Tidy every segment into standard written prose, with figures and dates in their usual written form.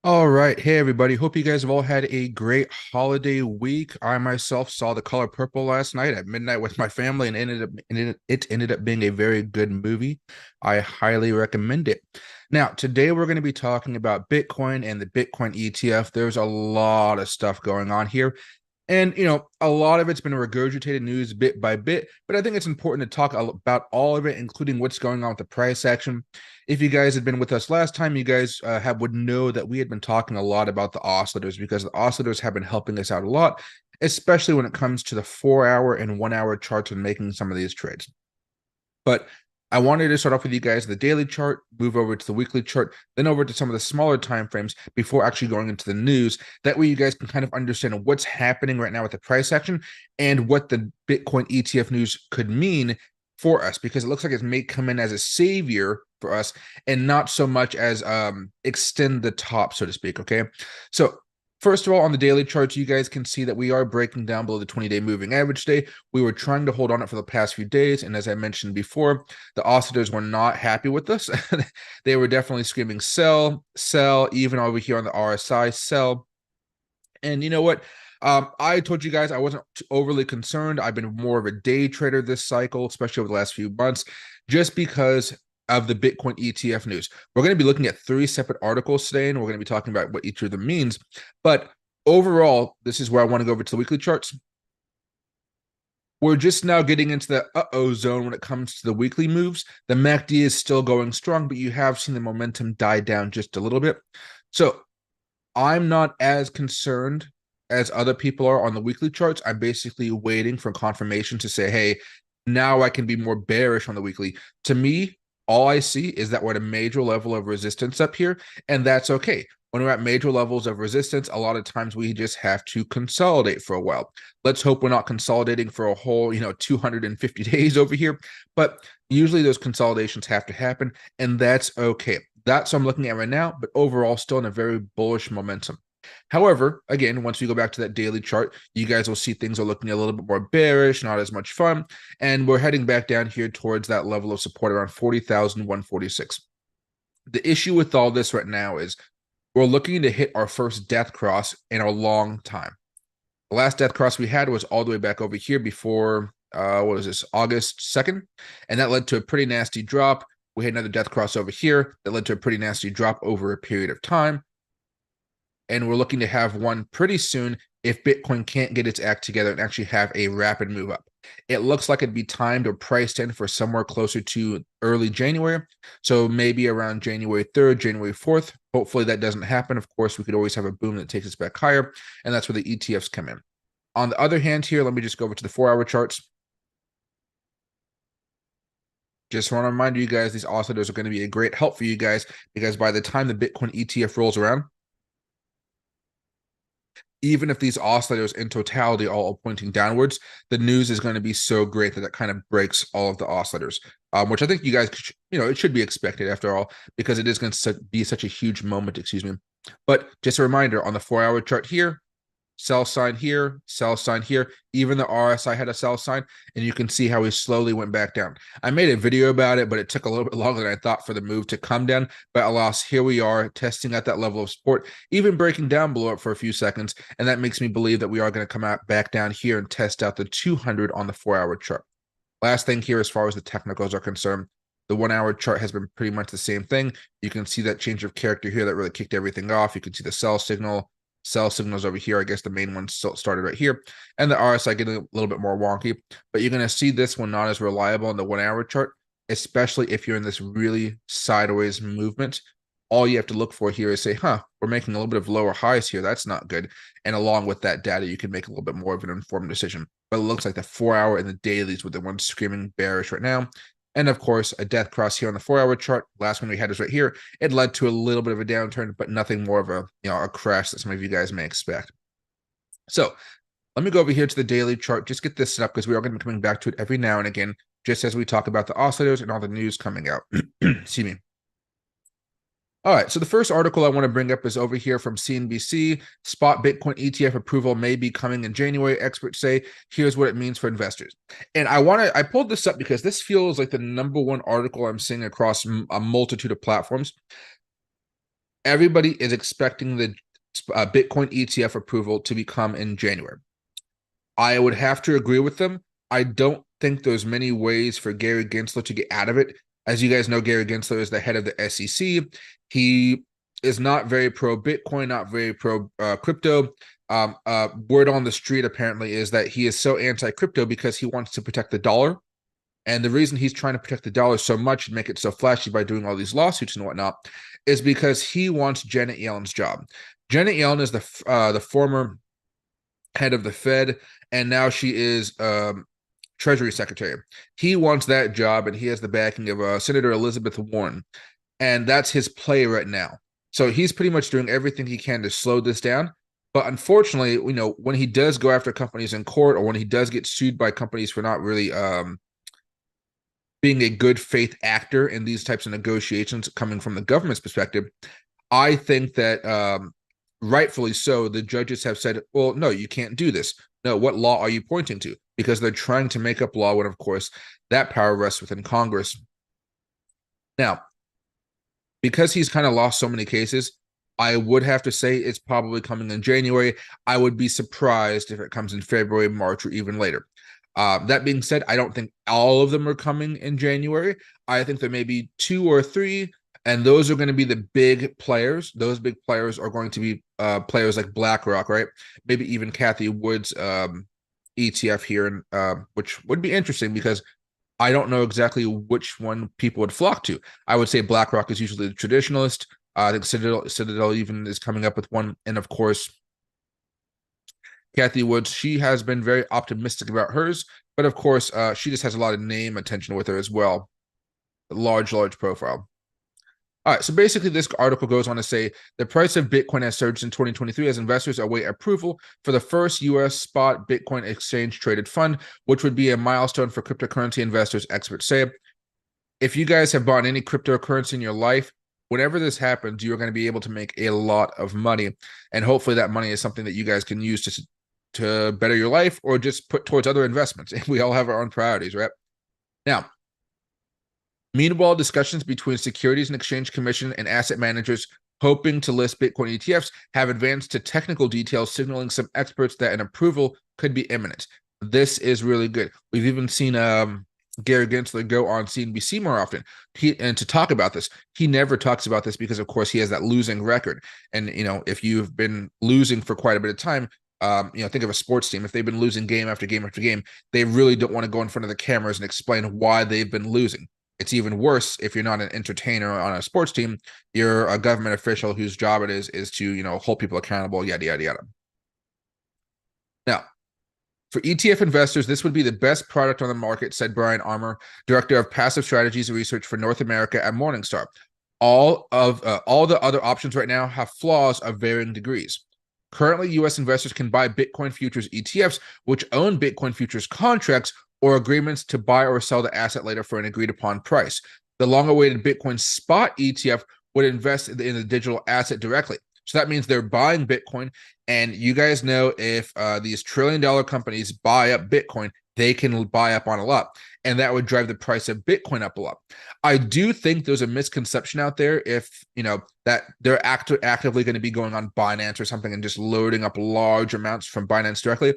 All right. Hey, everybody. Hope you guys have all had a great holiday week. I myself saw The Color Purple last night at midnight with my family and it ended up being a very good movie. I highly recommend it. Now, today we're going to be talking about Bitcoin and the Bitcoin ETF. There's a lot of stuff going on here. And, a lot of it's been regurgitated news bit by bit, but I think it's important to talk about all of it, including what's going on with the price action. If you guys had been with us last time, you guys would know that we had been talking a lot about the oscillators because the oscillators have been helping us out a lot, especially when it comes to the 4 hour and 1 hour charts and making some of these trades. But I wanted to start off with you guys the daily chart, move over to the weekly chart, then over to some of the smaller time frames before actually going into the news. That way, you guys can kind of understand what's happening right now with the price action and what the Bitcoin ETF news could mean for us, because it looks like it may come in as a savior for us and not so much as extend the top, so to speak. Okay, so first of all, on the daily charts, you guys can see that we are breaking down below the 20-day moving average day. We were trying to hold on it for the past few days, and as I mentioned before, the oscillators were not happy with this. They were definitely screaming sell, sell, even over here on the RSI, sell. And you know what? I told you guys I wasn't overly concerned. I've been more of a day trader this cycle, especially over the last few months, just because of the Bitcoin ETF news. We're going to be looking at three separate articles today, and we're going to be talking about what each of them means. But overall, this is where I want to go over to the weekly charts. We're just now getting into the uh-oh zone when it comes to the weekly moves. The MACD is still going strong, but you have seen the momentum die down just a little bit. So I'm not as concerned as other people are on the weekly charts. I'm basically waiting for confirmation to say, hey, now I can be more bearish on the weekly. To me, all I see is that we're at a major level of resistance up here, and that's okay. When we're at major levels of resistance, a lot of times we just have to consolidate for a while. Let's hope we're not consolidating for a whole, 250 days over here, but usually those consolidations have to happen, and that's okay. That's what I'm looking at right now, but overall, still in a very bullish momentum. However, again, once we go back to that daily chart, you guys will see things are looking a little bit more bearish, not as much fun. And we're heading back down here towards that level of support around 40,146. The issue with all this right now is we're looking to hit our first death cross in a long time. The last death cross we had was all the way back over here before, what was this, August 2nd? And that led to a pretty nasty drop. We had another death cross over here that led to a pretty nasty drop over a period of time. And we're looking to have one pretty soon if Bitcoin can't get its act together and actually have a rapid move up. It looks like it'd be timed or priced in for somewhere closer to early January. So maybe around January 3rd, January 4th. Hopefully that doesn't happen. Of course, we could always have a boom that takes us back higher, and that's where the ETFs come in. On the other hand here, let me just go over to the 4 hour charts. Just want to remind you guys, these oscillators are going to be a great help for you guys, because by the time the Bitcoin ETF rolls around, even if these oscillators in totality all are pointing downwards, the news is going to be so great that it kind of breaks all of the oscillators, which I think you guys, it should be expected after all, because it is going to be such a huge moment, excuse me. But just a reminder, on the 4 hour chart here, sell sign here, sell sign here. Even the RSI had a sell sign, and you can see how he slowly went back down. I made a video about it, but it took a little bit longer than I thought for the move to come down. But alas, here we are testing at that level of support, even breaking down below it for a few seconds. And that makes me believe that we are going to come out back down here and test out the 200 on the 4 hour chart. Last thing here, as far as the technicals are concerned, the 1 hour chart has been pretty much the same thing. You can see that change of character here that really kicked everything off. You can see the sell signals over here. I guess the main one started right here, and the RSI getting a little bit more wonky, but you're going to see this one not as reliable on the 1 hour chart, especially if you're in this really sideways movement. All you have to look for here is say, we're making a little bit of lower highs here. That's not good. And along with that data, you can make a little bit more of an informed decision. But it looks like the 4 hour and the dailies were the ones screaming bearish right now. And of course, a death cross here on the 4 hour chart. Last one we had is right here. It led to a little bit of a downturn, but nothing more of a crash that some of you guys may expect. So let me go over here to the daily chart. Just get this set up, because we are going to be coming back to it every now and again, just as we talk about the oscillators and all the news coming out. Excuse me. All right, so the first article I want to bring up is over here from CNBC. Spot Bitcoin ETF approval may be coming in January. Experts say, here's what it means for investors. And I pulled this up because this feels like the #1 article I'm seeing across a multitude of platforms. everybody is expecting the Bitcoin ETF approval to become in January. I would have to agree with them. I don't think there's many ways for Gary Gensler to get out of it. As you guys know, Gary Gensler is the head of the SEC. He is not very pro Bitcoin, not very pro crypto. Word on the street apparently is that he is so anti crypto because he wants to protect the dollar. And the reason he's trying to protect the dollar so much and make it so flashy by doing all these lawsuits and whatnot is because he wants Janet Yellen's job. Janet Yellen is the former head of the Fed, and now she is Treasury Secretary. He wants that job, and he has the backing of Senator Elizabeth Warren, and that's his play right now. So he's pretty much doing everything he can to slow this down. But unfortunately, when he does go after companies in court, or when he does get sued by companies for not really being a good faith actor in these types of negotiations coming from the government's perspective, I think that rightfully so, the judges have said, well, no, you can't do this. No, what law are you pointing to? Because they're trying to make up law when, of course, that power rests within Congress. Now, because he's kind of lost so many cases, I would have to say it's probably coming in January. I would be surprised if it comes in February, March, or even later. That being said, I don't think all of them are coming in January. I think there may be 2 or 3, and those are going to be the big players. Those big players are going to be players like BlackRock, right? Maybe even Cathie Wood's ETF here, which would be interesting because I don't know exactly which one people would flock to. I would say BlackRock is usually the traditionalist. I think Citadel even is coming up with one. And of course, Cathie Woods, she has been very optimistic about hers. But of course, she just has a lot of name attention with her as well. A large profile. All right, so basically this article goes on to say the price of Bitcoin has surged in 2023 as investors await approval for the first U.S. spot Bitcoin exchange traded fund, which would be a milestone for cryptocurrency investors, experts say. If you guys have bought any cryptocurrency in your life, whenever this happens, you're going to be able to make a lot of money. And hopefully that money is something that you guys can use to better your life or just put towards other investments. We all have our own priorities, right? Now, meanwhile, discussions between Securities and Exchange Commission and asset managers hoping to list Bitcoin ETFs have advanced to technical details, signaling some experts that an approval could be imminent. This is really good. We've even seen Gary Gensler go on CNBC more often and to talk about this. He never talks about this because, of course, he has that losing record. And, if you've been losing for quite a bit of time, think of a sports team. If they've been losing game after game after game, they really don't want to go in front of the cameras and explain why they've been losing. It's even worse if you're not an entertainer on a sports team. You're a government official whose job it is to, hold people accountable, yada, yada, yada. Now, for ETF investors, this would be the best product on the market, said Brian Armour, Director of Passive Strategies and Research for North America at Morningstar. All the other options right now have flaws of varying degrees. Currently, U.S. investors can buy Bitcoin futures ETFs, which own Bitcoin futures contracts or agreements to buy or sell the asset later for an agreed-upon price. The long-awaited Bitcoin spot ETF would invest in the digital asset directly. So that means they're buying Bitcoin, and you guys know if these trillion-dollar companies buy up Bitcoin, they can buy up on a lot, and that would drive the price of Bitcoin up a lot. I do think there's a misconception out there if, that they're actively going to be going on Binance or something and just loading up large amounts from Binance directly.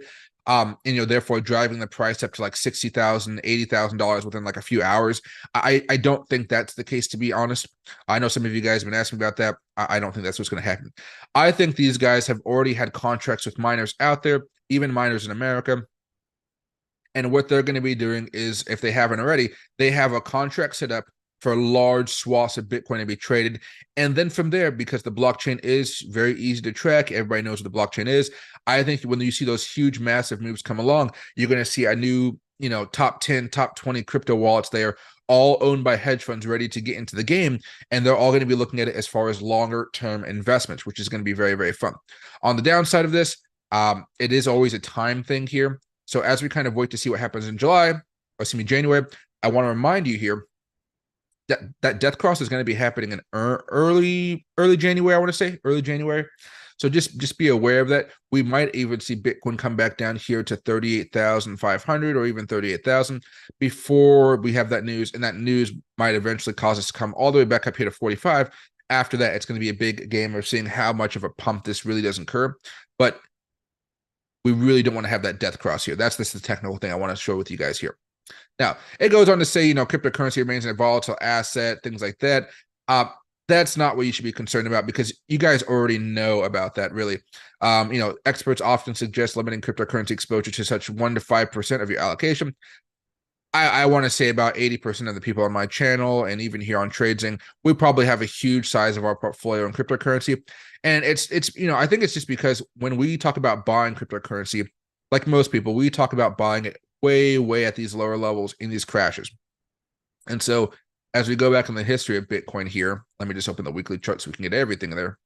Therefore driving the price up to like $60,000, $80,000 within like a few hours. I don't think that's the case, to be honest. I know some of you guys have been asking about that. I don't think that's what's going to happen. I think these guys have already had contracts with miners out there, even miners in America. And what they're going to be doing is, if they haven't already, they have a contract set up for large swaths of Bitcoin to be traded. And then from there, because the blockchain is very easy to track, everybody knows what the blockchain is. I think when you see those huge, massive moves come along, you're going to see a new, top 10, top 20 crypto wallets there, all owned by hedge funds ready to get into the game. And they're all going to be looking at it as far as longer term investments, which is going to be very, very fun. On the downside of this, it is always a time thing here. So as we kind of wait to see what happens in January, I want to remind you here that death cross is going to be happening in early January. I want to say early January. So just be aware of that. We might even see Bitcoin come back down here to 38,500 or even 38,000 before we have that news. And that news might eventually cause us to come all the way back up here to 45. After that, it's going to be a big game of seeing how much of a pump this really does incur. But we really don't want to have that death cross here. That's the technical thing I want to show with you guys here. Now, it goes on to say, cryptocurrency remains a volatile asset, things like that. That's not what you should be concerned about because you guys already know about that, really. Experts often suggest limiting cryptocurrency exposure to such 1 to 5% of your allocation. I want to say about 80% of the people on my channel and even here on Tradesing, we probably have a huge size of our portfolio in cryptocurrency. And it's I think it's just because when we talk about buying cryptocurrency, like most people, we talk about buying it way, way at these lower levels in these crashes. And so as we go back in the history of Bitcoin here, let me just open the weekly chart so we can get everything there.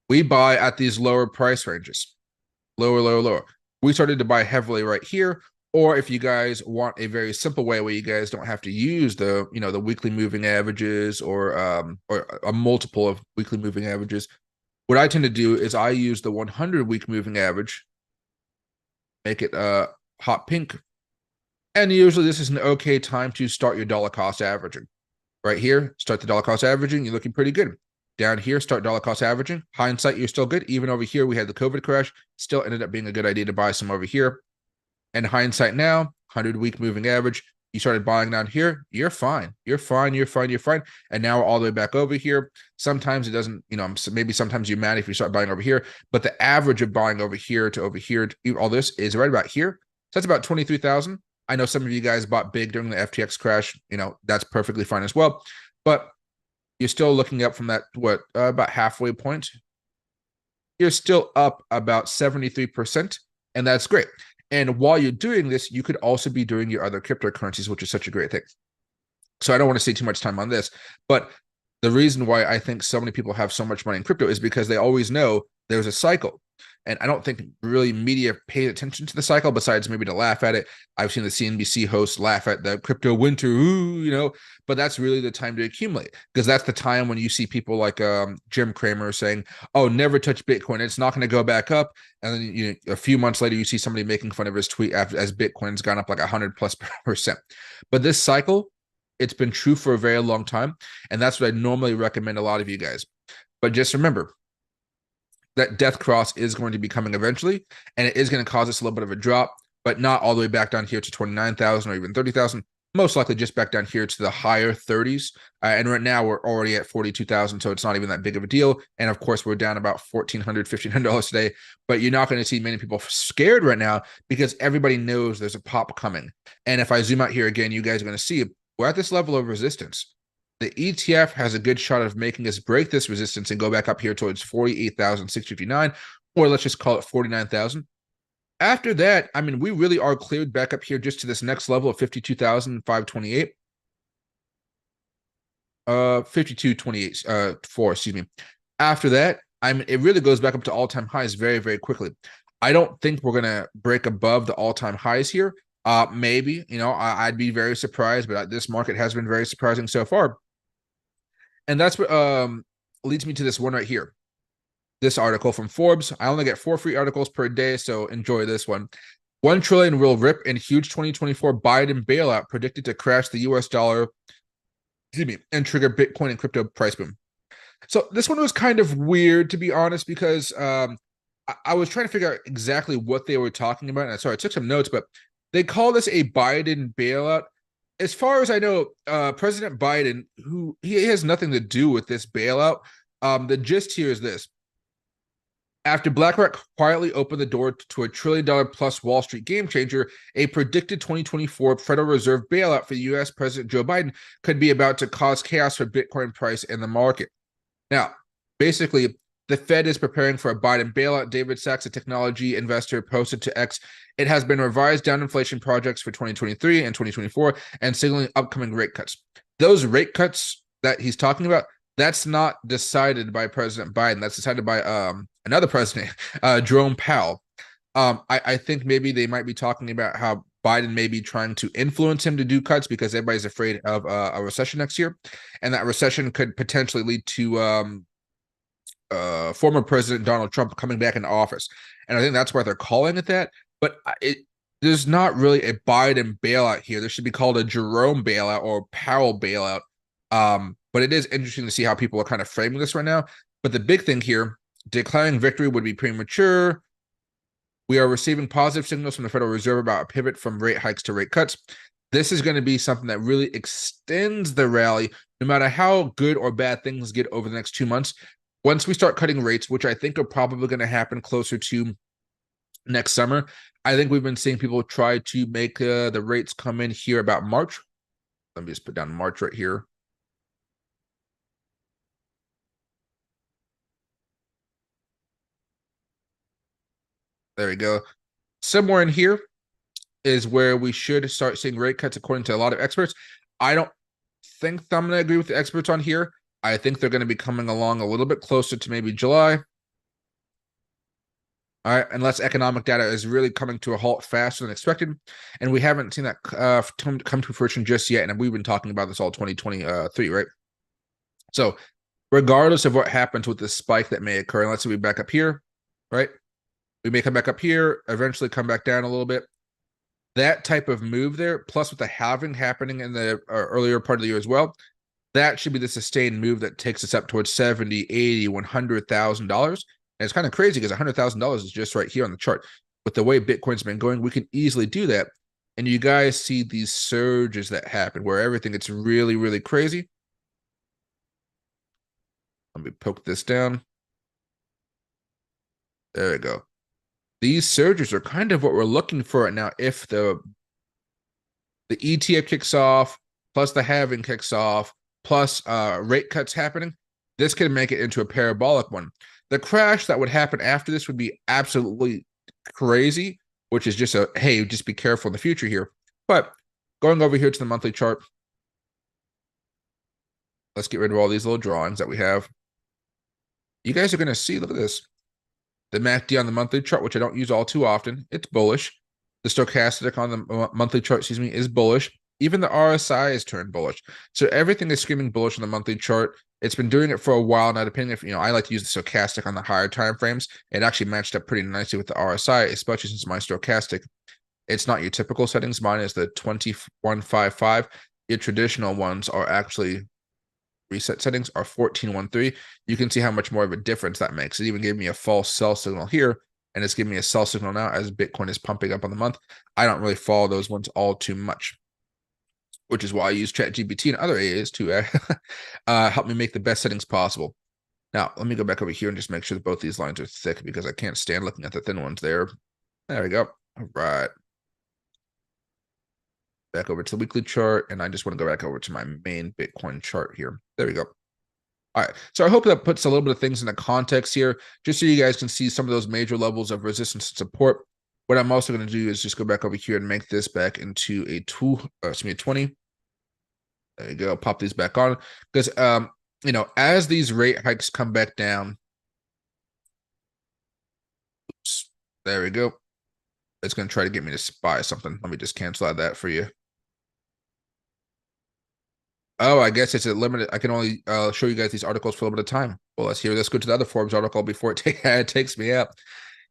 We buy at these lower price ranges, lower, lower, lower. We started to buy heavily right here. Or if you guys want a very simple way where you guys don't have to use the weekly moving averages or a multiple of weekly moving averages, what I tend to do is I use the 100-week moving average, make it hot pink, and usually this is an okay time to start your dollar cost averaging. Right here, start the dollar cost averaging, you're looking pretty good. Down here, start dollar cost averaging. Hindsight, you're still good. Even over here, we had the COVID crash, still ended up being a good idea to buy some over here. And hindsight now, 100-week moving average, you started buying down here, you're fine. You're fine. And now we're all the way back over here. Sometimes it doesn't, maybe sometimes you're mad if you start buying over here, but the average of buying over here to over here, all this is right about here. So that's about 23,000. I know some of you guys bought big during the FTX crash. That's perfectly fine as well. But you're still looking up from that, about halfway point. You're still up about 73%, and that's great. And while you're doing this, you could also be doing your other cryptocurrencies, which is such a great thing. So I don't want to stay too much time on this, but the reason why I think so many people have so much money in crypto is because they always know there's a cycle. And I don't think really media pays attention to the cycle besides maybe to laugh at it. I've seen the CNBC hosts laugh at the crypto winter, but that's really the time to accumulate because that's the time when you see people like Jim Cramer saying, oh, never touch Bitcoin. It's not going to go back up. And then a few months later, you see somebody making fun of his tweet as Bitcoin's gone up like 100+%. But this cycle, it's been true for a very long time. And that's what I normally recommend a lot of you guys. But just remember, that death cross is going to be coming eventually, and it is going to cause us a little bit of a drop, but not all the way back down here to 29,000 or even 30,000. Most likely just back down here to the higher 30s. And right now we're already at 42,000, so it's not even that big of a deal. And of course, we're down about $1,400, $1,500 today. But you're not going to see many people scared right now because everybody knows there's a pop coming. And if I zoom out here again, you guys are going to see we're at this level of resistance. The ETF has a good shot of making us break this resistance and go back up here towards 48,659, or let's just call it 49,000. After that, we really are cleared back up here just to this next level of 52,528. 52,28, excuse me. After that, it really goes back up to all-time highs very, very quickly. I don't think we're going to break above the all-time highs here. Maybe, I'd be very surprised, but this market has been very surprising so far. And that's what leads me to this one right here. This article from Forbes. I only get 4 free articles per day, so enjoy this one. $1 trillion will rip in huge 2024 Biden bailout predicted to crash the US dollar, and trigger Bitcoin and crypto price boom. So this one was kind of weird, to be honest, because I was trying to figure out exactly what they were talking about. And sorry, I took some notes, but they call this a Biden bailout. As far as I know, President Biden, he has nothing to do with this bailout. The gist here is this. After BlackRock quietly opened the door to $1 trillion plus Wall Street game changer, a predicted 2024 Federal Reserve bailout for U.S. President Joe Biden could be about to cause chaos for Bitcoin price in the market. Now, basically, the Fed is preparing for a Biden bailout. David Sachs, a technology investor, posted to X, it has been revised down inflation projects for 2023 and 2024 and signaling upcoming rate cuts. Those rate cuts that he's talking about, that's not decided by President Biden. That's decided by another president, Jerome Powell. I think maybe they might be talking about how Biden may be trying to influence him to do cuts because everybody's afraid of a recession next year. And that recession could potentially lead to former President Donald Trump coming back into office. And I think that's why they're calling it that. But there's not really a Biden bailout here. This should be called a Jerome bailout or Powell bailout. But it is interesting to see how people are kind of framing this right now. But the big thing here, declaring victory would be premature. We are receiving positive signals from the Federal Reserve about a pivot from rate hikes to rate cuts. This is going to be something that really extends the rally, no matter how good or bad things get over the next 2 months. Once we start cutting rates, which I think are probably going to happen closer to next summer, I think we've been seeing people try to make the rates come in here about March. Let me just put down March right here. There we go. Somewhere in here is where we should start seeing rate cuts, according to a lot of experts. I don't think I'm going to agree with the experts on here. I think they're going to be coming along a little bit closer to maybe July. All right, unless economic data is really coming to a halt faster than expected. And we haven't seen that come to fruition just yet. And we've been talking about this all 2023, right? So regardless of what happens with this spike that may occur, and let's say we back up here, right? We may come back up here, eventually come back down a little bit. That type of move there, plus with the halving happening in the earlier part of the year as well, that should be the sustained move that takes us up towards 70, 80, $100,000. And it's kind of crazy because $100,000 is just right here on the chart. With the way Bitcoin's been going, we can easily do that. And you guys see these surges that happen where everything gets really, really crazy. Let me poke this down. There we go. These surges are kind of what we're looking for right now. If the ETF kicks off, plus the halving kicks off, plus rate cuts happening, this could make it into a parabolic one. The crash that would happen after this would be absolutely crazy, which is just a, hey, just be careful in the future here. But going over here to the monthly chart, let's get rid of all these little drawings that we have. You guys are going to see, look at this. The MACD on the monthly chart, which I don't use all too often, it's bullish. The stochastic on the monthly chart, is bullish. Even the RSI is turned bullish. So everything is screaming bullish on the monthly chart. It's been doing it for a while now, depending if, I like to use the stochastic on the higher time frames. It actually matched up pretty nicely with the RSI, especially since my stochastic, it's not your typical settings. Mine is the 2155. Your traditional ones are actually reset settings are 1413. You can see how much more of a difference that makes. It even gave me a false sell signal here, and it's giving me a sell signal now as Bitcoin is pumping up on the month. I don't really follow those ones all too much, which is why I use ChatGPT and other AIs to help me make the best settings possible. Now, let me go back over here and just make sure that both these lines are thick because I can't stand looking at the thin ones there. There we go. All right. Back over to the weekly chart, and I just want to go back over to my main Bitcoin chart here. There we go. All right, so I hope that puts a little bit of things into context here, just so you guys can see some of those major levels of resistance and support. What I'm also going to do is just go back over here and make this back into a 20. There you go. Pop these back on because as these rate hikes come back down, oops, there we go. It's going to try to get me to buy something. Let me just cancel out that for you. Oh, I guess it's a limited. I can only show you guys these articles for a limited time. Well, let's go to the other Forbes article before it takes me out.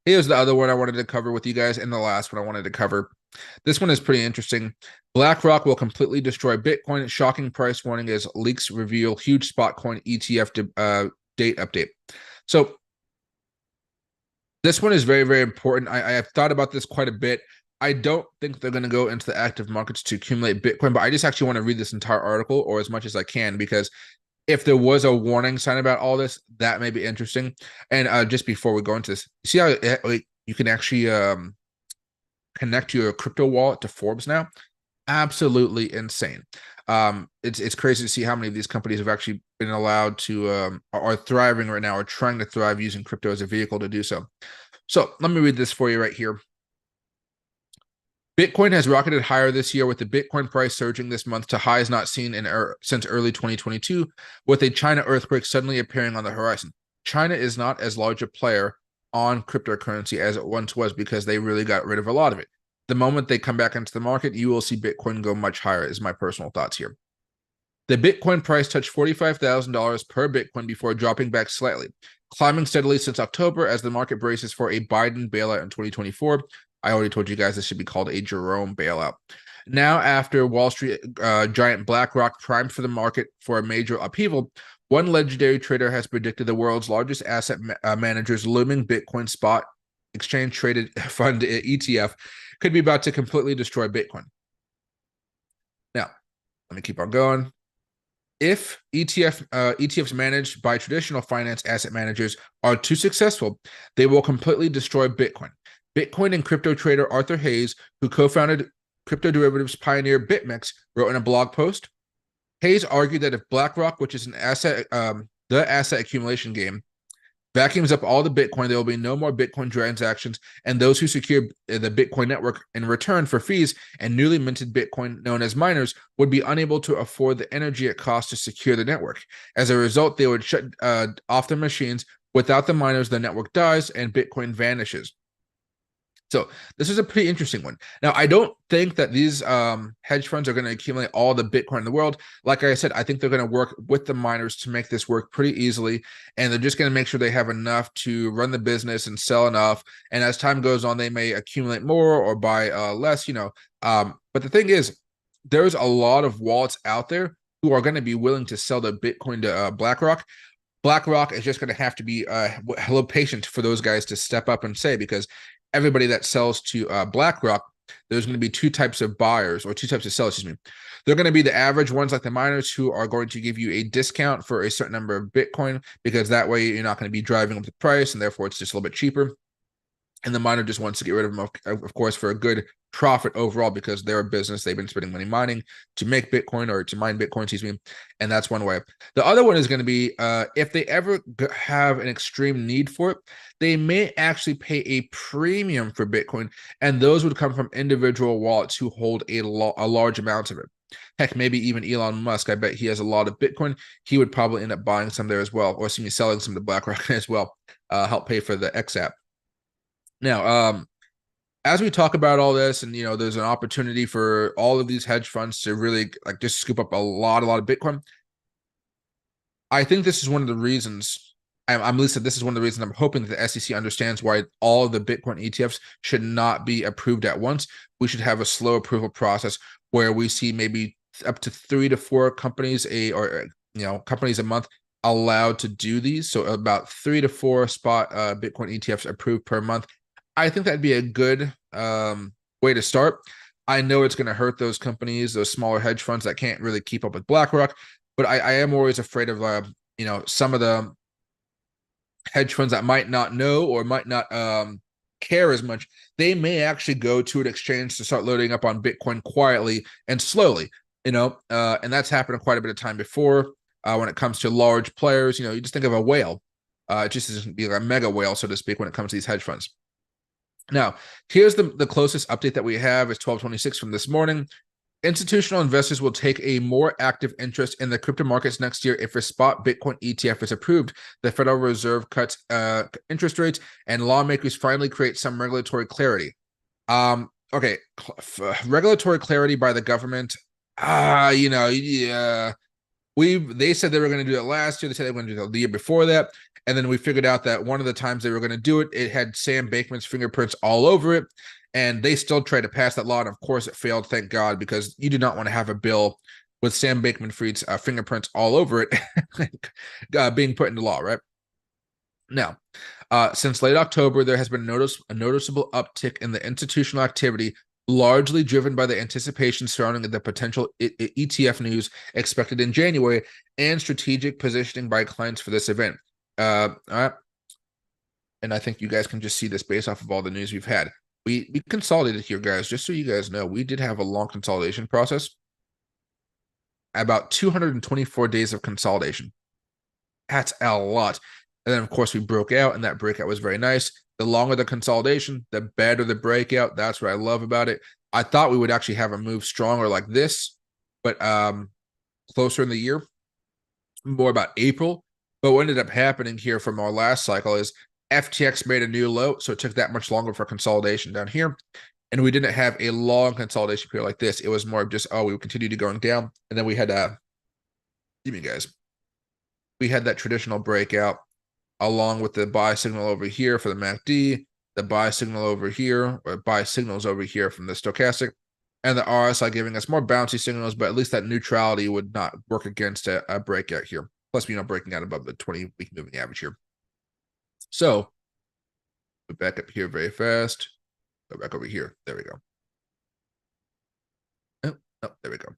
Here's the other one I wanted to cover with you guys, and the last one I wanted to cover. This one is pretty interesting. BlackRock will completely destroy Bitcoin. Shocking price warning as leaks reveal huge spot coin ETF date update. So this one is very, very important. I have thought about this quite a bit. I don't think they're going to go into the active markets to accumulate Bitcoin, but I just actually want to read this entire article, or as much as I can, because if there was a warning sign about all this, that may be interesting. And just before we go into this, see how you can actually connect your crypto wallet to Forbes now? Absolutely insane. It's crazy to see how many of these companies have actually been allowed to are thriving right now, or trying to thrive using crypto as a vehicle to do so. So let me read this for you right here. Bitcoin has rocketed higher this year, with the Bitcoin price surging this month to highs not seen since early 2022, with a China earthquake suddenly appearing on the horizon. China is not as large a player on cryptocurrency as it once was because they really got rid of a lot of it. The moment they come back into the market, you will see Bitcoin go much higher, is my personal thoughts here. The Bitcoin price touched $45,000 per Bitcoin before dropping back slightly, climbing steadily since October as the market braces for a Biden bailout in 2024. I already told you guys this should be called a Jerome bailout. Now, after Wall Street giant BlackRock primed for the market for a major upheaval, one legendary trader has predicted the world's largest asset manager's looming Bitcoin spot exchange traded fund ETF could be about to completely destroy Bitcoin. Now, let me keep on going. If ETFs managed by traditional finance asset managers are too successful, they will completely destroy Bitcoin. Bitcoin and crypto trader Arthur Hayes, who co-founded crypto derivatives pioneer BitMEX, wrote in a blog post. Hayes argued that if BlackRock, which is the asset accumulation game, vacuums up all the Bitcoin, there will be no more Bitcoin transactions, and those who secure the Bitcoin network in return for fees and newly minted Bitcoin, known as miners, would be unable to afford the energy it costs to secure the network. As a result, they would shut off their machines. Without the miners, the network dies and Bitcoin vanishes. So this is a pretty interesting one. Now, I don't think that these hedge funds are going to accumulate all the Bitcoin in the world. Like I said, I think they're going to work with the miners to make this work pretty easily. And they're just going to make sure they have enough to run the business and sell enough. And as time goes on, they may accumulate more or buy less, But the thing is, there's a lot of wallets out there who are going to be willing to sell the Bitcoin to BlackRock. BlackRock is just going to have to be a little patient for those guys to step up and say, because everybody that sells to BlackRock, there's going to be two types of buyers or two types of sellers, excuse me. They're going to be the average ones like the miners who are going to give you a discount for a certain number of Bitcoin, because that way you're not going to be driving up the price and therefore it's just a little bit cheaper. And the miner just wants to get rid of them, of course, for a good profit overall, because they're a business. They've been spending money mining to make Bitcoin or to mine Bitcoin, excuse me. And that's one way. The other one is going to be if they ever have an extreme need for it, they may actually pay a premium for Bitcoin. And those would come from individual wallets who hold a large amount of it. Heck, maybe even Elon Musk. I bet he has a lot of Bitcoin. He would probably end up buying some there as well, or excuse me, selling some to BlackRock as well, help pay for the XApp. Now, as we talk about all this, and there's an opportunity for all of these hedge funds to really just scoop up a lot of Bitcoin. I think this is one of the reasons. I'm Lisa. This is one of the reasons I'm hoping that the SEC understands why all of the Bitcoin ETFs should not be approved at once. We should have a slow approval process where we see maybe up to 3 to 4 companies companies a month allowed to do these. So about 3 to 4 spot Bitcoin ETFs approved per month. I think that'd be a good way to start. I know it's going to hurt those companies, those smaller hedge funds that can't really keep up with BlackRock, but I am always afraid of some of the hedge funds that might not know or might not care as much. They may actually go to an exchange to start loading up on Bitcoin quietly and slowly, and that's happened quite a bit of time before. When it comes to large players, you just think of a whale. It just isn't be like a mega whale, so to speak, when it comes to these hedge funds. Now, here's the closest update that we have is 1226 from this morning. Institutional investors will take a more active interest in the crypto markets next year if a spot Bitcoin ETF is approved. The Federal Reserve cuts interest rates, and lawmakers finally create some regulatory clarity. Okay, regulatory clarity by the government. They said they were going to do it last year. They said they were going to do it the year before that. And then we figured out that one of the times they were going to do it, it had Sam Bankman's fingerprints all over it. And they still tried to pass that law. And of course, it failed, thank God, because you do not want to have a bill with Sam Bankman-Fried's fingerprints all over it being put into law, right? Now, since late October, there has been a noticeable uptick in the institutional activity, largely driven by the anticipation surrounding the potential ETF news expected in January and strategic positioning by clients for this event. All right. And I think you guys can just see this based off of all the news we've had. We consolidated here, guys, just so you guys know, we did have a long consolidation process. About 224 days of consolidation. That's a lot. And then, of course, we broke out, and that breakout was very nice. The longer the consolidation, the better the breakout. That's what I love about it. I thought we would actually have a move stronger like this, but closer in the year, more about April. But what ended up happening here from our last cycle is FTX made a new low, so it took that much longer for consolidation down here. And we didn't have a long consolidation period like this. It was more of just, we would continue to going down. And then we had, we had that traditional breakout along with the buy signal over here for the MACD, the buy signal over here, or buy signals over here from the stochastic. and the RSI giving us more bouncy signals, but at least that neutrality would not work against a breakout here. Plus, breaking out above the 20-week moving average here. So, go back up here very fast. Go back over here. There we go. Oh, there we go.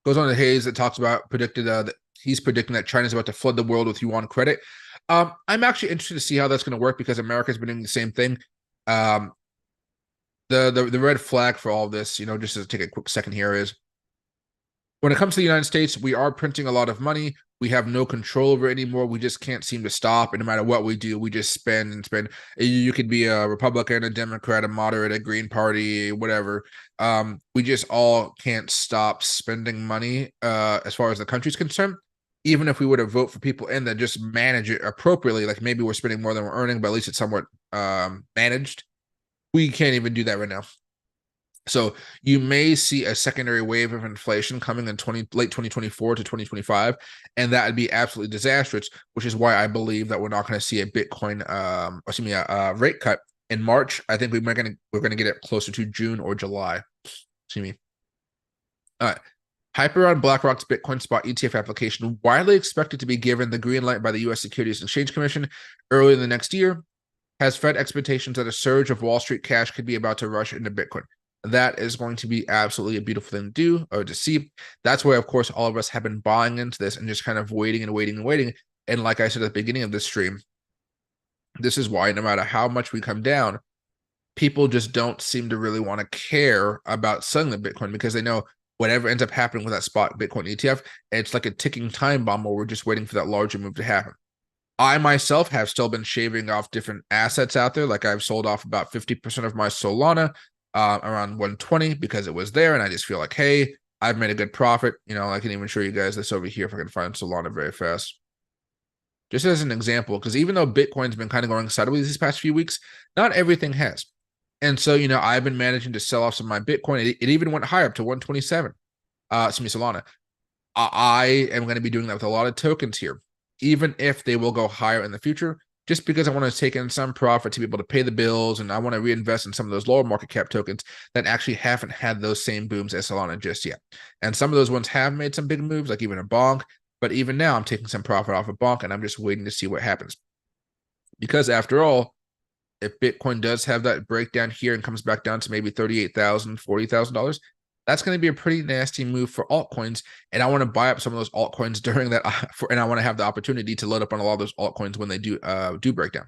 Goes on to Hayes that talks about that he's predicting that China's about to flood the world with yuan credit. I'm actually interested to see how that's going to work because America's been doing the same thing. The red flag for all this, just to take a quick second here, is when it comes to the United States, we are printing a lot of money. We have no control over it anymore. We just can't seem to stop. And no matter what we do, we just spend and spend. You could be a Republican, a Democrat, a moderate, a Green Party, whatever. We just all can't stop spending money as far as the country's concerned. Even if we were to vote for people in that just manage it appropriately, like maybe we're spending more than we're earning, but at least it's somewhat managed. We can't even do that right now. So you may see a secondary wave of inflation coming in late 2024 to 2025, and that would be absolutely disastrous, which is why I believe that we're not going to see a Bitcoin, rate cut in March. I think we're going to get it closer to June or July. Excuse me. All right. Hyper on BlackRock's Bitcoin spot ETF application, widely expected to be given the green light by the U.S. Securities and Exchange Commission early in the next year, has fed expectations that a surge of Wall Street cash could be about to rush into Bitcoin. That is going to be absolutely a beautiful thing to do or to see. That's why, of course, all of us have been buying into this and just kind of waiting and waiting and waiting. And like I said at the beginning of this stream, this is why no matter how much we come down, people just don't seem to really want to care about selling the Bitcoin because they know whatever ends up happening with that spot Bitcoin ETF, it's like a ticking time bomb where we're just waiting for that larger move to happen. I myself have still been shaving off different assets out there. Like I've sold off about 50% of my Solana around 120 because it was there. And I just feel like, hey, I've made a good profit. I can even show you guys this over here if I can find Solana very fast. Just as an example, because even though Bitcoin's been kind of going sideways these past few weeks, not everything has. And so, I've been managing to sell off some of my Bitcoin. It even went higher up to 127. Solana. I am going to be doing that with a lot of tokens here, even if they will go higher in the future, just because I want to take in some profit to be able to pay the bills, and I want to reinvest in some of those lower market cap tokens that actually haven't had those same booms as Solana just yet. And some of those ones have made some big moves, like even a bonk, but even now I'm taking some profit off a bonk, and I'm just waiting to see what happens. Because after all, if Bitcoin does have that breakdown here and comes back down to maybe $38,000, $40,000, that's going to be a pretty nasty move for altcoins. And I want to buy up some of those altcoins during that, and I want to have the opportunity to load up on a lot of those altcoins when they do break down.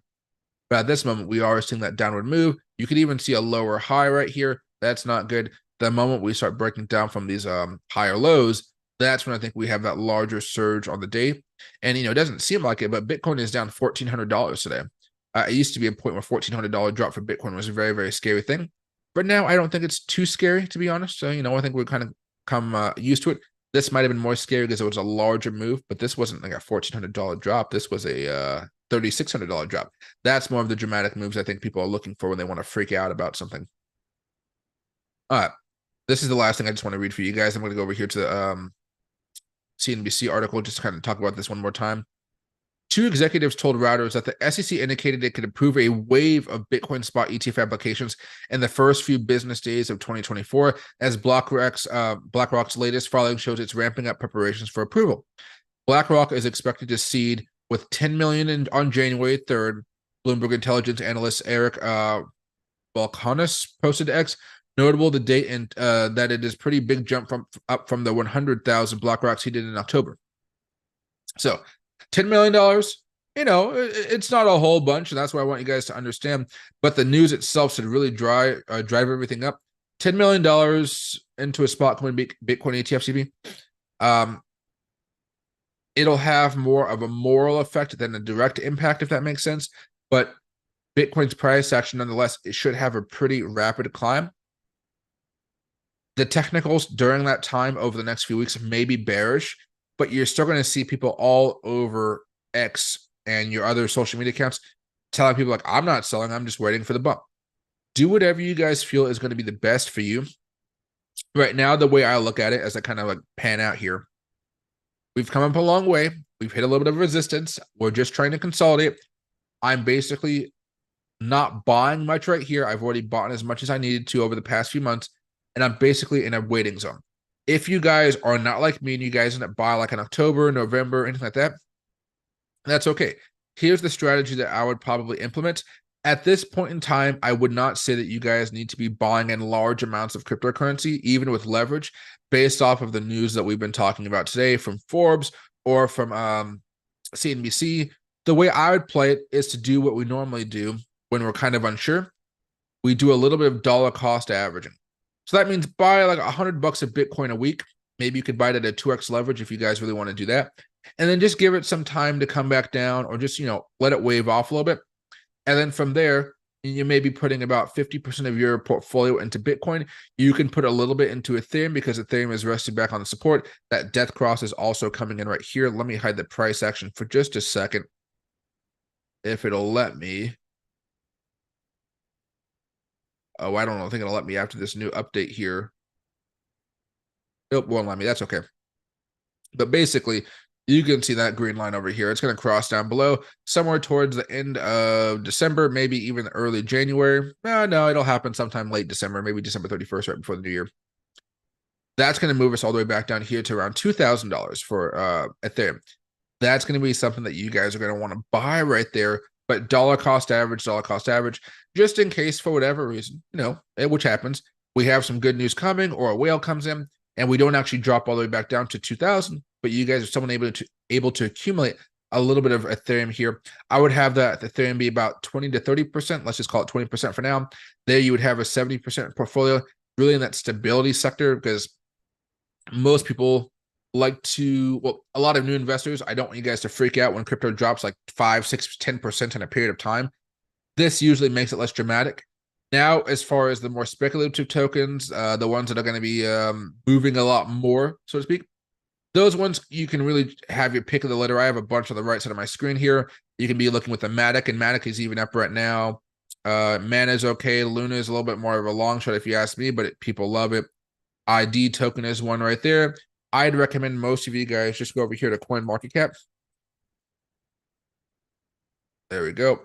But at this moment, we are seeing that downward move. You could even see a lower high right here. That's not good. The moment we start breaking down from these higher lows, that's when I think we have that larger surge on the day. And, it doesn't seem like it, but Bitcoin is down $1,400 today. It used to be a point where $1,400 drop for Bitcoin was a very, very scary thing. But now I don't think it's too scary, to be honest. So, I think we're kind of come used to it. This might have been more scary because it was a larger move, but this wasn't like a $1,400 drop. This was a $3,600 drop. That's more of the dramatic moves I think people are looking for when they want to freak out about something. All right. This is the last thing I just want to read for you guys. I'm going to go over here to the CNBC article, just to kind of talk about this one more time. Two executives told Reuters that the SEC indicated it could approve a wave of Bitcoin spot ETF applications in the first few business days of 2024, as BlackRock's latest filing shows it's ramping up preparations for approval. BlackRock is expected to seed with $10 million on January 3rd. Bloomberg intelligence analyst Eric Balconis posted to X. Notable to date and that it is pretty big jump up from the 100,000 BlackRock seeded in October. So $10 million, it's not a whole bunch, and that's why I want you guys to understand. But the news itself should really drive everything up. $10 million into a spot coin Bitcoin ETF CB. It'll have more of a moral effect than a direct impact, if that makes sense. But Bitcoin's price action, nonetheless, it should have a pretty rapid climb. The technicals during that time over the next few weeks may be bearish, but you're still going to see people all over X and your other social media accounts telling people like, I'm not selling, I'm just waiting for the bump. Do whatever you guys feel is going to be the best for you. Right now, the way I look at it as I kind of like pan out here, we've come up a long way. We've hit a little bit of resistance. We're just trying to consolidate. I'm basically not buying much right here. I've already bought as much as I needed to over the past few months, and I'm basically in a waiting zone. If you guys are not like me and you guys end up buy like in October, November, anything like that, that's okay. Here's the strategy that I would probably implement. At this point in time, I would not say that you guys need to be buying in large amounts of cryptocurrency, even with leverage, based off of the news that we've been talking about today from Forbes or from CNBC. The way I would play it is to do what we normally do when we're kind of unsure. We do a little bit of dollar cost averaging. So that means buy like $100 of Bitcoin a week. Maybe you could buy it at a 2x leverage if you guys really want to do that. And then just give it some time to come back down, or just, let it wave off a little bit. And then from there, you may be putting about 50% of your portfolio into Bitcoin. You can put a little bit into Ethereum because Ethereum is resting back on the support. That death cross is also coming in right here. Let me hide the price action for just a second, if it'll let me. Oh, I don't know. I think it'll let me after this new update here. Nope, won't let me. That's okay. But basically, you can see that green line over here. It's going to cross down below somewhere towards the end of December, maybe even early January. No, it'll happen sometime late December, maybe December 31st, right before the new year. That's going to move us all the way back down here to around $2,000 for Ethereum. That's going to be something that you guys are going to want to buy right there. But dollar cost average, just in case for whatever reason, which happens, we have some good news coming, or a whale comes in and we don't actually drop all the way back down to 2,000, but you guys are someone able to accumulate a little bit of Ethereum here. I would have that Ethereum be about 20 to 30%. Let's just call it 20% for now. There you would have a 70% portfolio, really in that stability sector, because most people like to, a lot of new investors, I don't want you guys to freak out when crypto drops like 5, 6, 10% in a period of time. This usually makes it less dramatic. Now, as far as the more speculative tokens, the ones that are going to be moving a lot more, so to speak, those ones you can really have your pick of the litter. I have a bunch on the right side of my screen here. You can be looking with the Matic, and Matic is even up right now. Mana is okay. Luna is a little bit more of a long shot if you ask me, but people love it. ID token is one right there. I'd recommend most of you guys just go over here to CoinMarketCap. There we go.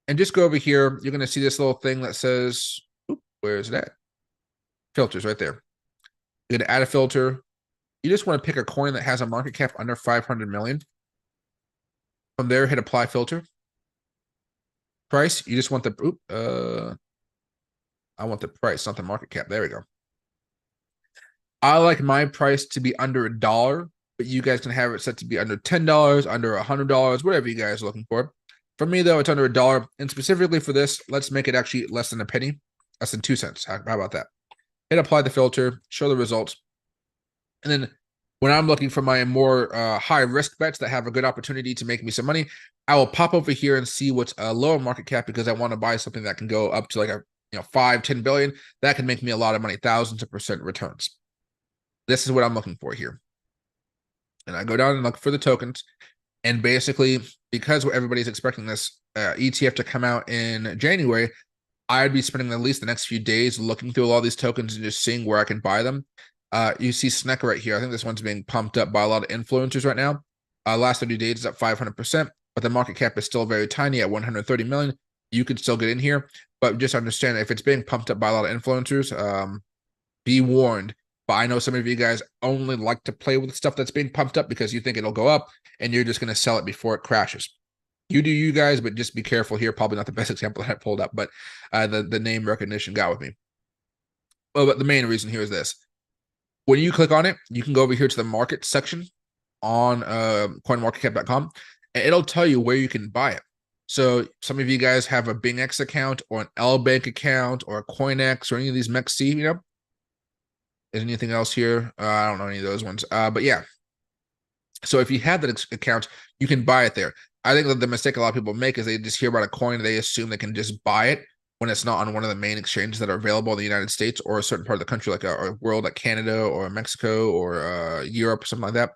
And just go over here. You're going to see this little thing that says, where is that? Filters right there. You're going to add a filter. You just want to pick a coin that has a market cap under 500 million. From there, hit apply filter. Price, you just want the, I want the price, not the market cap. There we go. I like my price to be under $1, but you guys can have it set to be under $10, under $100, whatever you guys are looking for. For me, though, it's under $1. And specifically for this, let's make it actually less than a penny, less than 2 cents. How about that? Hit apply the filter, show the results. And then when I'm looking for my more high risk bets that have a good opportunity to make me some money, I will pop over here and see what's a lower market cap, because I want to buy something that can go up to like a 5-10 billion. That can make me a lot of money, thousands of percent returns. This is what I'm looking for here. And I go down and look for the tokens. And basically, because everybody's expecting this ETF to come out in January, I'd be spending at least the next few days looking through all these tokens and just seeing where I can buy them. You see Sneck right here. I think this one's being pumped up by a lot of influencers right now. Last 30 days is up 500%, but the market cap is still very tiny at 130 million. You could still get in here, but just understand if it's being pumped up by a lot of influencers, be warned. But I know some of you guys only like to play with stuff that's being pumped up because you think it'll go up, and you're just going to sell it before it crashes. You do you guys, but just be careful here. Probably not the best example that I pulled up, but the name recognition got with me. Well, but the main reason here is this. When you click on it, you can go over here to the market section on coinmarketcap.com, and it'll tell you where you can buy it. So some of you guys have a BingX account or an LBank account or a CoinX or any of these MEXC, Is anything else here? I don't know any of those ones. But yeah. So if you have that account, you can buy it there. I think that the mistake a lot of people make is they just hear about a coin and they assume they can just buy it when it's not on one of the main exchanges that are available in the United States or a certain part of the country, like a world like Canada or Mexico or Europe or something like that.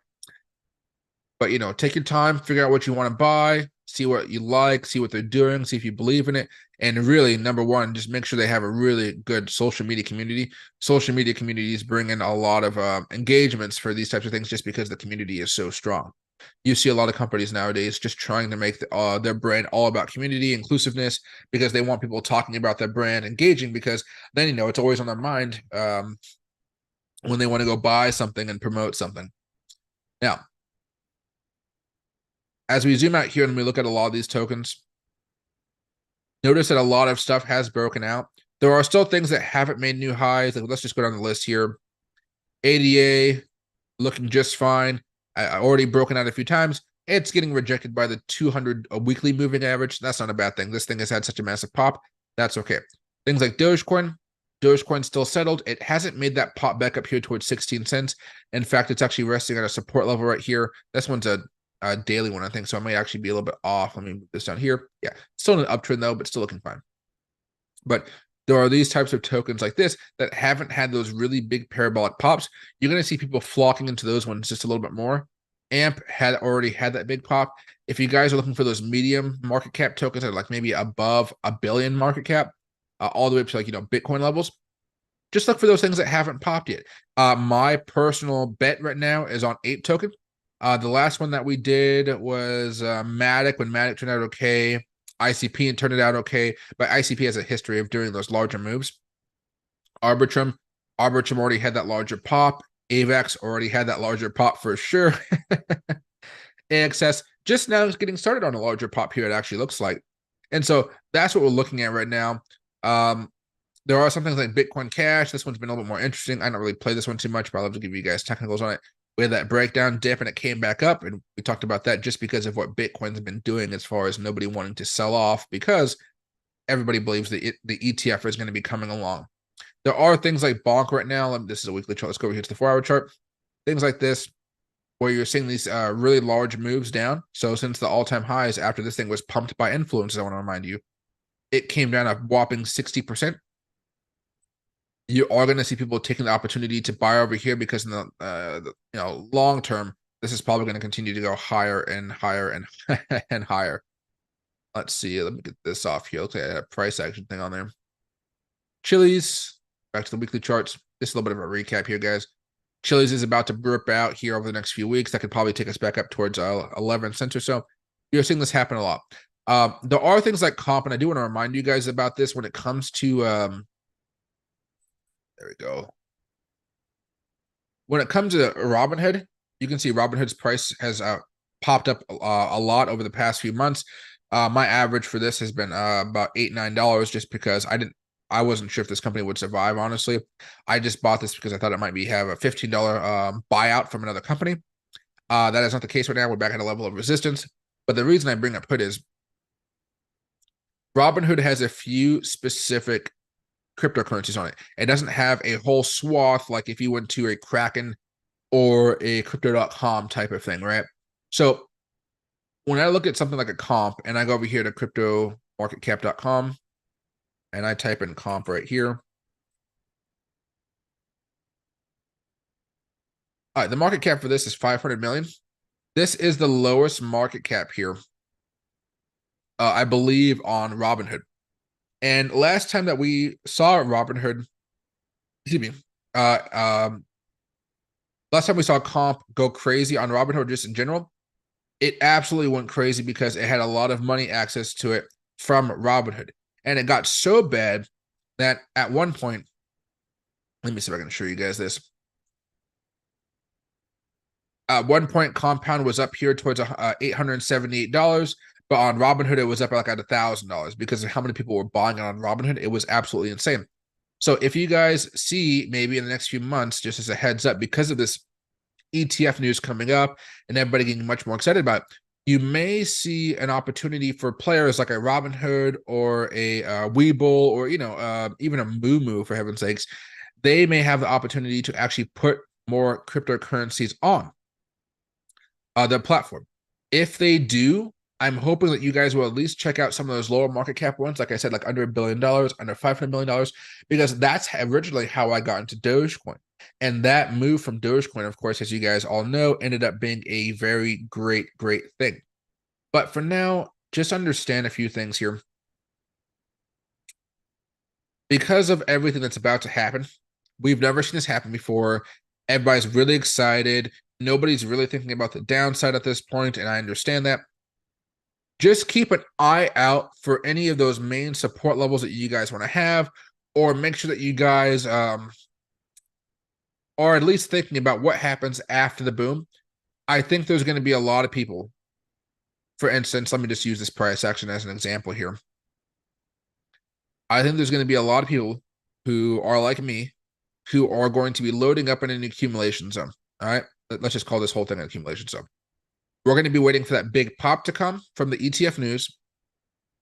But, take your time, figure out what you want to buy, see what you like, see what they're doing, see if you believe in it. And really, number one, just make sure they have a really good social media community. Social media communities bring in a lot of engagements for these types of things just because the community is so strong. You see a lot of companies nowadays just trying to make their brand all about community inclusiveness because they want people talking about their brand, engaging, because then, you know, it's always on their mind when they want to go buy something and promote something. Now, as we zoom out here and we look at a lot of these tokens, notice that a lot of stuff has broken out. There are still things that haven't made new highs. Like, let's just go down the list here. ADA looking just fine. I already broken out a few times. It's getting rejected by the 200 a weekly moving average. That's not a bad thing. This thing has had such a massive pop. That's okay. Things like Dogecoin still settled. It hasn't made that pop back up here towards 16 cents. In fact, it's actually resting at a support level right here. This one's a daily one, I think, so I might actually be a little bit off. Let me move this down here. Yeah, still an uptrend though, but still looking fine. But there are these types of tokens like this that haven't had those really big parabolic pops. You're going to see people flocking into those ones just a little bit more. AMP had already had that big pop. If you guys are looking for those medium market cap tokens that are like maybe above $1 billion market cap, all the way up to, like, you know, Bitcoin levels, just look for those things that haven't popped yet. My personal bet right now is on Ape token. The last one that we did was Matic, when Matic turned out okay. ICP and turned it out okay, but ICP has a history of doing those larger moves. Arbitrum already had that larger pop. AVAX already had that larger pop for sure. AXS just now is getting started on a larger pop here, it actually looks like. And so that's what we're looking at right now. There are some things like Bitcoin Cash. This one's been a little bit more interesting. I don't really play this one too much, but I'd love to give you guys technicals on it. We had that breakdown dip and it came back up, and we talked about that just because of what Bitcoin's been doing as far as nobody wanting to sell off, because everybody believes that the ETF is going to be coming along. There are things like Bonk right now. This is a weekly chart. Let's go over here to the 4-hour chart. Things like this, where you're seeing these really large moves down. So since the all-time highs after this thing was pumped by influencers, I want to remind you, it came down a whopping 60%. You are going to see people taking the opportunity to buy over here, because in the long term, this is probably going to continue to go higher and higher and and higher. Let's see. Let me get this off here. Okay, I had a price action thing on there. Chili's, back to the weekly charts. This is a little bit of a recap here, guys. Chili's is about to burp out here over the next few weeks. That could probably take us back up towards 11 cents or so. You're seeing this happen a lot. There are things like comp, and I do want to remind you guys about this when it comes to there we go. When it comes to Robinhood, you can see Robinhood's price has popped up a lot over the past few months. My average for this has been about $8-9, just because I wasn't sure if this company would survive, honestly. I just bought this because I thought it might have a $15 buyout from another company. That is not the case right now. We're back at a level of resistance. But the reason I bring up Hood is Robinhood has a few specific cryptocurrencies on it. It doesn't have a whole swath like if you went to a Kraken or a crypto.com type of thing, right? So when I look at something like a comp and I go over here to cryptomarketcap.com and I type in comp right here. All right, the market cap for this is 500 million. This is the lowest market cap here, I believe, on Robinhood. And last time that we saw Robinhood, excuse me, last time we saw comp go crazy on Robinhood just in general, it absolutely went crazy because it had a lot of money access to it from Robinhood. And it got so bad that at one point, let me see if I can show you guys this. At one point, Compound was up here towards $878. But on Robinhood, it was up like at $1,000 because of how many people were buying it on Robinhood. It was absolutely insane. So if you guys see maybe in the next few months, just as a heads up, because of this ETF news coming up and everybody getting much more excited about it, you may see an opportunity for players like a Robinhood or a Webull or, even a Moomoo, for heaven's sakes. They may have the opportunity to actually put more cryptocurrencies on their platform. If they do, I'm hoping that you guys will at least check out some of those lower market cap ones. Like I said, like under $1 billion, under $500 million, because that's originally how I got into Dogecoin. And that move from Dogecoin, of course, as you guys all know, ended up being a very great thing. But for now, just understand a few things here. Because of everything that's about to happen, we've never seen this happen before. Everybody's really excited. Nobody's really thinking about the downside at this point, and I understand that. Just keep an eye out for any of those main support levels that you guys want to have, or make sure that you guys are at least thinking about what happens after the boom. I think there's going to be a lot of people. For instance, let me just use this price action as an example here. I think there's going to be a lot of people who are like me, who are going to be loading up in an accumulation zone. All right, let's just call this whole thing an accumulation zone. We're going to be waiting for that big pop to come from the ETF news.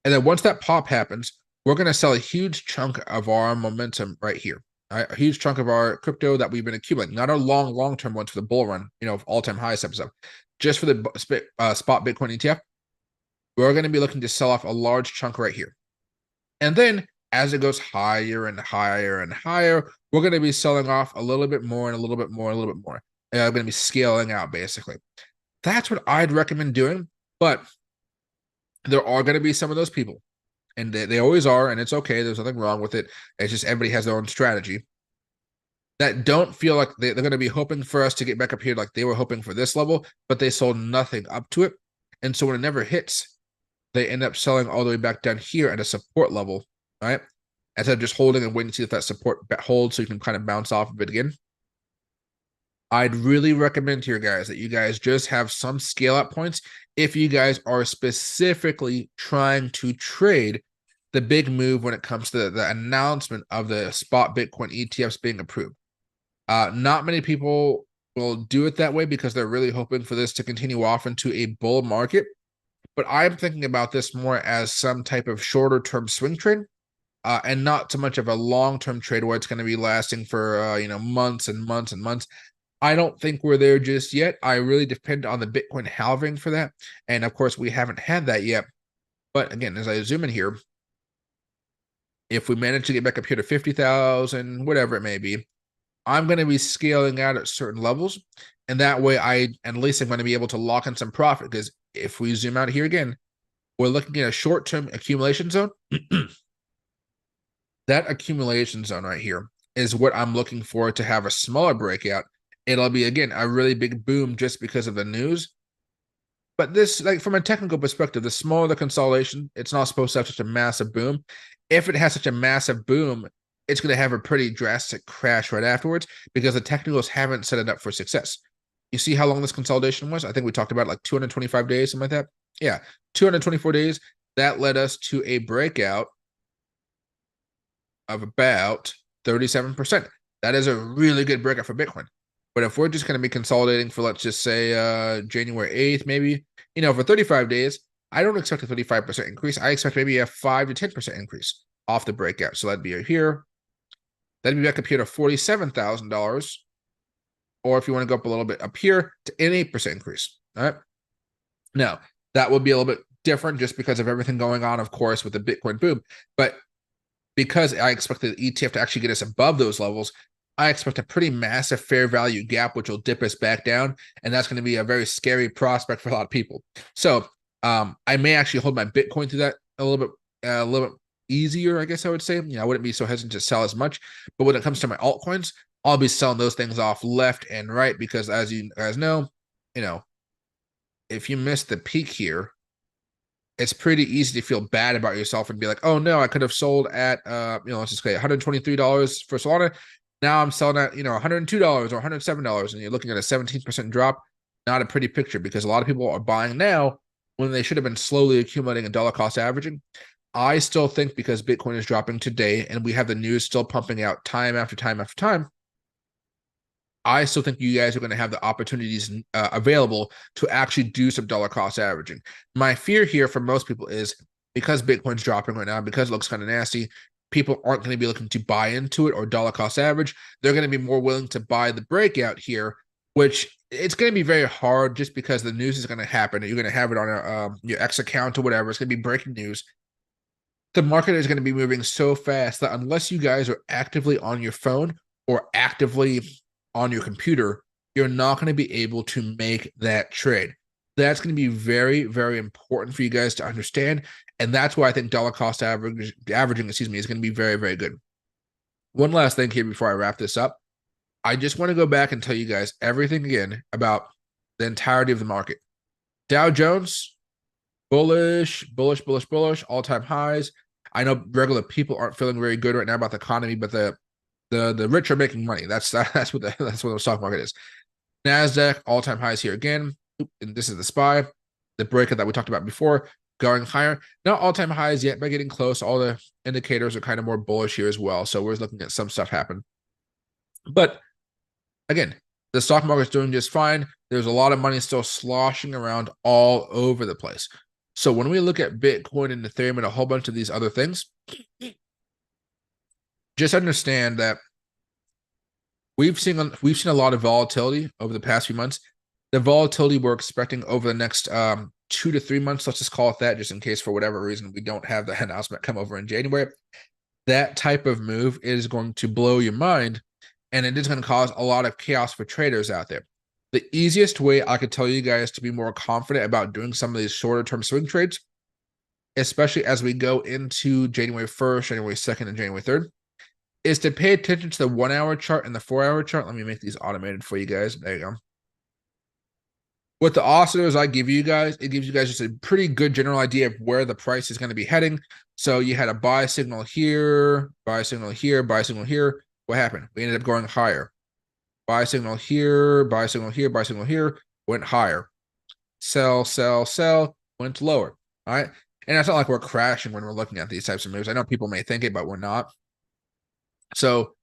And then once that pop happens, we're going to sell a huge chunk of our momentum right here. All right, a huge chunk of our crypto that we've been accumulating, not our long-term ones for the bull run, all-time highs type of stuff. Just for the spot Bitcoin ETF, we're going to be looking to sell off a large chunk right here. And then as it goes higher and higher and higher, we're going to be selling off a little bit more and a little bit more and a little bit more. And I'm going to be scaling out basically. That's what I'd recommend doing. But there are going to be some of those people, and they always are, and it's okay. There's nothing wrong with it. It's just everybody has their own strategy that don't feel like they're going to be hoping for us to get back up here like they were hoping for this level, but they sold nothing up to it. And so when it never hits, they end up selling all the way back down here at a support level, right? Instead of just holding and waiting to see if that support holds so you can kind of bounce off of it again. I'd really recommend to you guys that you guys just have some scale up points if you guys are specifically trying to trade the big move when it comes to the announcement of the spot Bitcoin ETFs being approved. Not many people will do it that way because they're really hoping for this to continue off into a bull market. But I'm thinking about this more as some type of shorter term swing trade, and not so much of a long term trade where it's going to be lasting for months and months and months. I don't think we're there just yet. I really depend on the Bitcoin halving for that. And of course, we haven't had that yet. But again, as I zoom in here, if we manage to get back up here to 50,000, whatever it may be, I'm going to be scaling out at certain levels. And that way, at least I'm going to be able to lock in some profit. Because if we zoom out here again, we're looking at a short-term accumulation zone. That accumulation zone right here is what I'm looking for to have a smaller breakout. It'll be, again, a really big boom just because of the news. But this, like from a technical perspective, the smaller the consolidation, it's not supposed to have such a massive boom. If it has such a massive boom, it's going to have a pretty drastic crash right afterwards because the technicals haven't set it up for success. You see how long this consolidation was? I think we talked about like 225 days, something like that. Yeah, 224 days. That led us to a breakout of about 37%. That is a really good breakout for Bitcoin. But if we're just going to be consolidating for, let's just say, January 8th, maybe, for 35 days, I don't expect a 35% increase. I expect maybe a 5 to 10% increase off the breakout. So that'd be here. That'd be back up here to $47,000. Or if you want to go up a little bit up here to an 8% increase. All right. Now, that would be a little bit different just because of everything going on, of course, with the Bitcoin boom. But because I expect the ETF to actually get us above those levels, I expect a pretty massive fair value gap, which will dip us back down. And that's going to be a very scary prospect for a lot of people. So I may actually hold my Bitcoin through that a little bit easier, I guess I would say. I wouldn't be so hesitant to sell as much. But when it comes to my altcoins, I'll be selling those things off left and right because as you guys know, if you miss the peak here, it's pretty easy to feel bad about yourself and be like, oh no, I could have sold at let's just say $123 for Solana. Now I'm selling at $102 or $107, and you're looking at a 17% drop. Not a pretty picture because a lot of people are buying now when they should have been slowly accumulating and dollar cost averaging. I still think because Bitcoin is dropping today and we have the news still pumping out time after time after time, I still think you guys are going to have the opportunities available to actually do some dollar cost averaging. My fear here for most people is because Bitcoin's dropping right now, because it looks kind of nasty, people aren't going to be looking to buy into it or dollar cost average. They're going to be more willing to buy the breakout here, which it's going to be very hard just because the news is going to happen. You're going to have it on your X account or whatever. It's going to be breaking news. The market is going to be moving so fast that unless you guys are actively on your phone or actively on your computer, you're not going to be able to make that trade. That's going to be very, very important for you guys to understand. And that's why I think dollar cost averaging, is going to be very, very good. One last thing here before I wrap this up. I just want to go back and tell you guys everything again about the entirety of the market. Dow Jones, bullish, bullish, bullish, bullish, all-time highs. I know regular people aren't feeling very good right now about the economy, but the rich are making money. That's what the stock market is. NASDAQ, all-time highs here again. And this is the SPY, the breakout that we talked about before, going higher. Not all-time highs yet, but getting close. All the indicators are kind of more bullish here as well. So we're looking at some stuff happen. But again, the stock market's doing just fine. There's a lot of money still sloshing around all over the place. So when we look at Bitcoin and Ethereum and a whole bunch of these other things, just understand that we've seen a lot of volatility over the past few months. The volatility we're expecting over the next 2 to 3 months, let's just call it that, just in case for whatever reason we don't have the announcement come over in January. That type of move is going to blow your mind, and it is going to cause a lot of chaos for traders out there. The easiest way I could tell you guys to be more confident about doing some of these shorter term swing trades, especially as we go into January 1st, January 2nd, and January 3rd, is to pay attention to the 1 hour chart and the 4 hour chart. Let me make these automated for you guys. There you go. With the oscillators I give you guys, it gives you guys just a pretty good general idea of where the price is going to be heading. So you had a buy signal here, buy signal here, buy signal here. What happened? We ended up going higher. Buy signal here, buy signal here, buy signal here, went higher. Sell, sell, sell, went lower. All right. And it's not like we're crashing when we're looking at these types of moves. I know people may think it, but we're not. So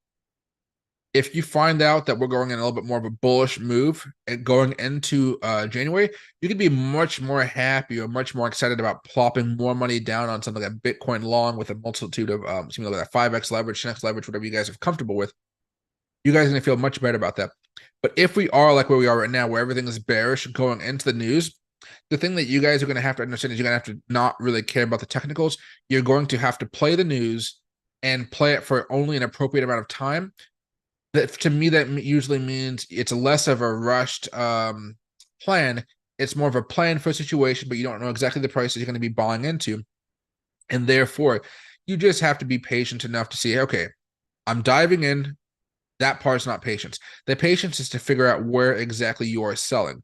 if you find out that we're going in a little bit more of a bullish move and going into January, you could be much more happy or much more excited about plopping more money down on something like Bitcoin long with a multitude of something like that 5x leverage, 10x leverage, whatever you guys are comfortable with. You guys are going to feel much better about that. But if we are like where we are right now, where everything is bearish going into the news, the thing that you guys are going to have to understand is you're going to have to not really care about the technicals. You're going to have to play the news and play it for only an appropriate amount of time. That, to me, that usually means it's less of a rushed plan. It's more of a plan for a situation, but you don't know exactly the prices you're going to be buying into. And therefore, you just have to be patient enough to see, okay, I'm diving in. That part's not patience. The patience is to figure out where exactly you are selling.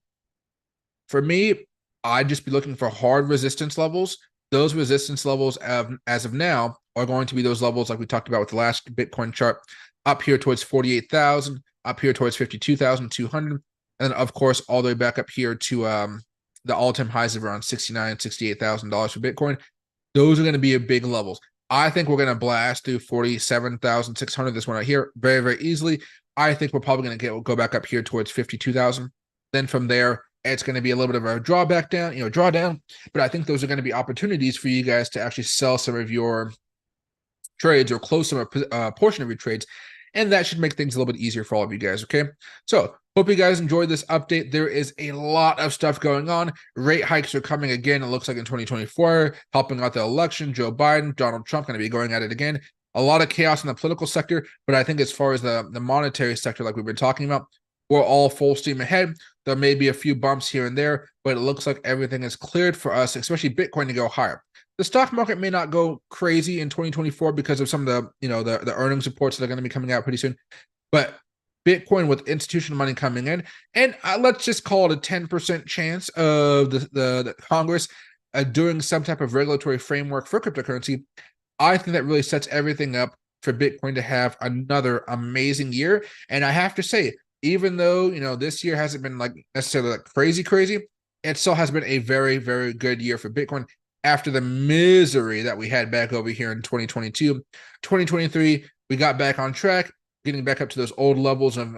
For me, I'd just be looking for hard resistance levels. Those resistance levels as of now are going to be those levels like we talked about with the last Bitcoin chart, up here towards 48,000, up here towards 52,200, and then of course all the way back up here to the all-time highs of around $69,000, $68,000 for Bitcoin. Those are going to be a big levels. I think we're going to blast through 47,600, this one right here, very, very easily. I think we're probably going to go back up here towards 52,000. Then from there, it's going to be a little bit of a drawback down, drawdown. But I think those are going to be opportunities for you guys to actually sell some of your trades or close some portion of your trades. And that should make things a little bit easier for all of you guys, okay? So, hope you guys enjoyed this update. There is a lot of stuff going on. Rate hikes are coming again, it looks like in 2024, helping out the election. Joe Biden, Donald Trump going to be going at it again. A lot of chaos in the political sector, but I think as far as the monetary sector, like we've been talking about, we're all full steam ahead. There may be a few bumps here and there, but it looks like everything is cleared for us, especially Bitcoin, to go higher. The stock market may not go crazy in 2024 because of some of the earnings reports that are going to be coming out pretty soon. But Bitcoin, with institutional money coming in, and let's just call it a 10% chance of the Congress doing some type of regulatory framework for cryptocurrency, I think that really sets everything up for Bitcoin to have another amazing year. And I have to say, even though this year hasn't been like necessarily like crazy, it still has been a very, very good year for Bitcoin. After the misery that we had back over here in 2022, 2023, we got back on track, getting back up to those old levels of,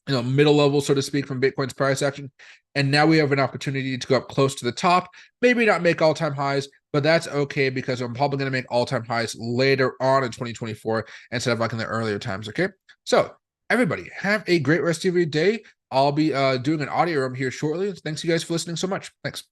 middle levels, so to speak, from Bitcoin's price action. And now we have an opportunity to go up close to the top, maybe not make all-time highs, but that's okay because I'm probably going to make all-time highs later on in 2024 instead of like in the earlier times, okay? So everybody, have a great rest of your day. I'll be doing an audio room here shortly. Thanks you guys for listening so much. Thanks.